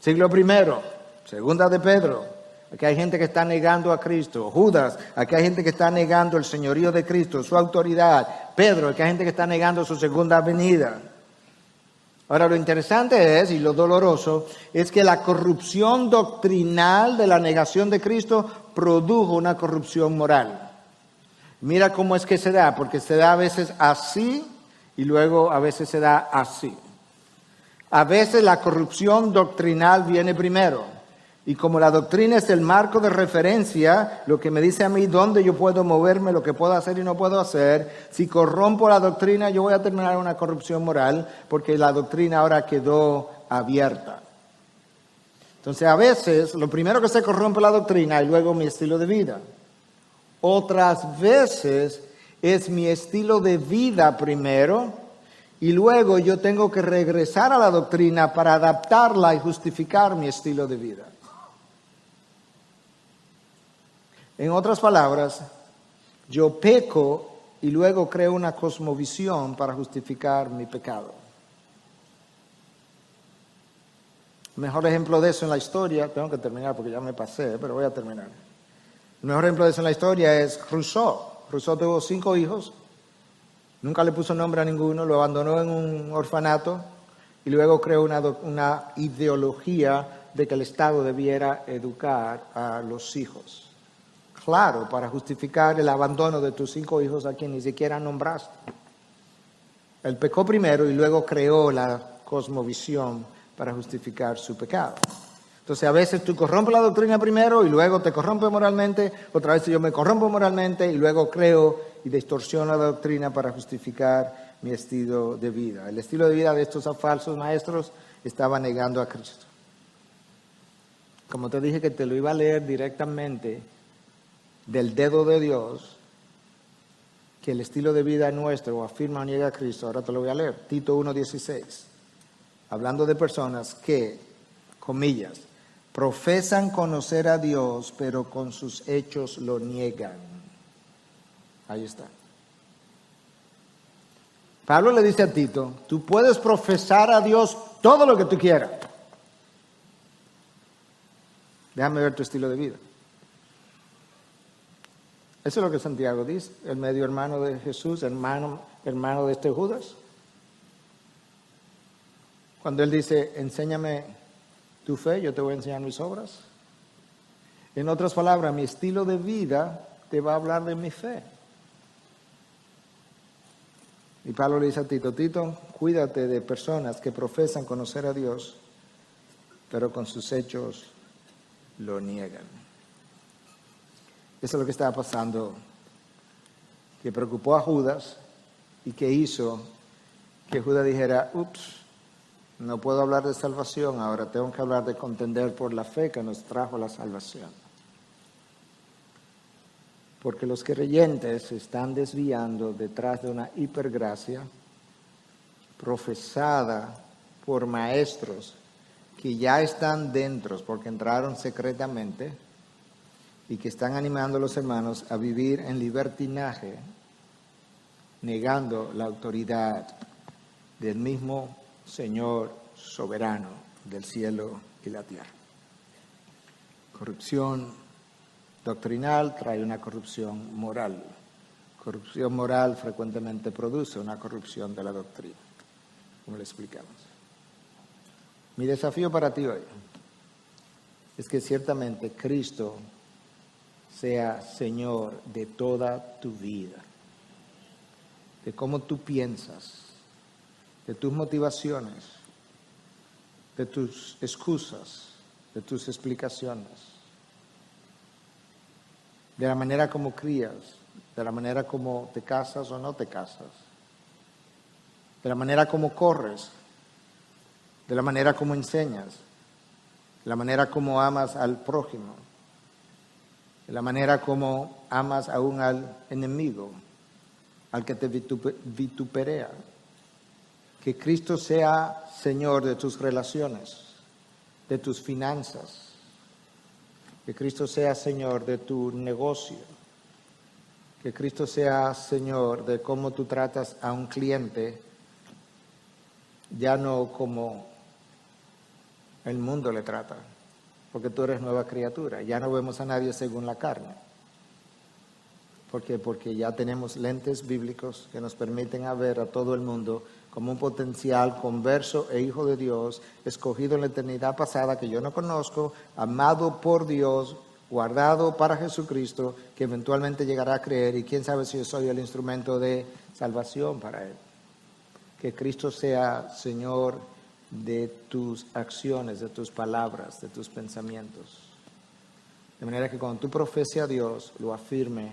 Siglo I, segunda de Pedro. Aquí hay gente que está negando a Cristo. Judas, aquí hay gente que está negando el señorío de Cristo, su autoridad. Pedro, aquí hay gente que está negando su segunda venida. Ahora lo interesante es, y lo doloroso, es que la corrupción doctrinal de la negación de Cristo produjo una corrupción moral. Mira cómo es que se da, porque se da a veces así y luego a veces se da así. A veces la corrupción doctrinal viene primero. Y como la doctrina es el marco de referencia, lo que me dice a mí dónde yo puedo moverme, lo que puedo hacer y no puedo hacer, si corrompo la doctrina yo voy a terminar una corrupción moral porque la doctrina ahora quedó abierta. Entonces a veces lo primero que se corrompe la doctrina y luego mi estilo de vida. Otras veces es mi estilo de vida primero y luego yo tengo que regresar a la doctrina para adaptarla y justificar mi estilo de vida. En otras palabras, yo peco y luego creo una cosmovisión para justificar mi pecado. El mejor ejemplo de eso en la historia, tengo que terminar porque ya me pasé, pero voy a terminar. El mejor ejemplo de eso en la historia es Rousseau. Rousseau tuvo 5 hijos, nunca le puso nombre a ninguno, lo abandonó en un orfanato y luego creó una ideología de que el Estado debiera educar a los hijos. Claro, para justificar el abandono de tus 5 hijos a quien ni siquiera nombraste. Él pecó primero y luego creó la cosmovisión para justificar su pecado. Entonces a veces tú corrompes la doctrina primero y luego te corrompes moralmente, otra vez yo me corrompo moralmente y luego creo y distorsiono la doctrina para justificar mi estilo de vida. El estilo de vida de estos falsos maestros estaba negando a Cristo. Como te dije que te lo iba a leer directamente del dedo de Dios, que el estilo de vida nuestro afirma o niega a Cristo, ahora te lo voy a leer, Tito 1:16, hablando de personas que, comillas, profesan conocer a Dios, pero con sus hechos lo niegan. Ahí está. Pablo le dice a Tito, tú puedes profesar a Dios todo lo que tú quieras. Déjame ver tu estilo de vida. Eso es lo que Santiago dice, el medio hermano de Jesús, hermano de este Judas. Cuando él dice, enséñame tu fe, yo te voy a enseñar mis obras. En otras palabras, mi estilo de vida te va a hablar de mi fe. Y Pablo le dice a Tito, Tito, cuídate de personas que profesan conocer a Dios, pero con sus hechos lo niegan. Eso es lo que estaba pasando, que preocupó a Judas y que hizo que Judas dijera, ups, no puedo hablar de salvación, ahora tengo que hablar de contender por la fe que nos trajo la salvación. Porque los creyentes se están desviando detrás de una hipergracia profesada por maestros que ya están dentro porque entraron secretamente y que están animando a los hermanos a vivir en libertinaje, negando la autoridad del mismo Señor soberano del cielo y la tierra. Corrupción doctrinal trae una corrupción moral. Corrupción moral frecuentemente produce una corrupción de la doctrina, como le explicamos. Mi desafío para ti hoy es que ciertamente Cristo sea Señor de toda tu vida, de cómo tú piensas, de tus motivaciones, de tus excusas, de tus explicaciones, de la manera como crías, de la manera como te casas o no te casas, de la manera como corres, de la manera como enseñas, de la manera como amas al prójimo, de la manera como amas aún al enemigo, al que te vituperea. Que Cristo sea Señor de tus relaciones, de tus finanzas. Que Cristo sea Señor de tu negocio. Que Cristo sea Señor de cómo tú tratas a un cliente, ya no como el mundo le trata, porque tú eres nueva criatura. Ya no vemos a nadie según la carne. ¿Por qué? Porque ya tenemos lentes bíblicos que nos permiten ver a todo el mundo como un potencial converso e hijo de Dios, escogido en la eternidad pasada que yo no conozco, amado por Dios, guardado para Jesucristo, que eventualmente llegará a creer, y quién sabe si yo soy el instrumento de salvación para él. Que Cristo sea Señor de tus acciones, de tus palabras, de tus pensamientos. De manera que cuando tú profeses a Dios, lo afirme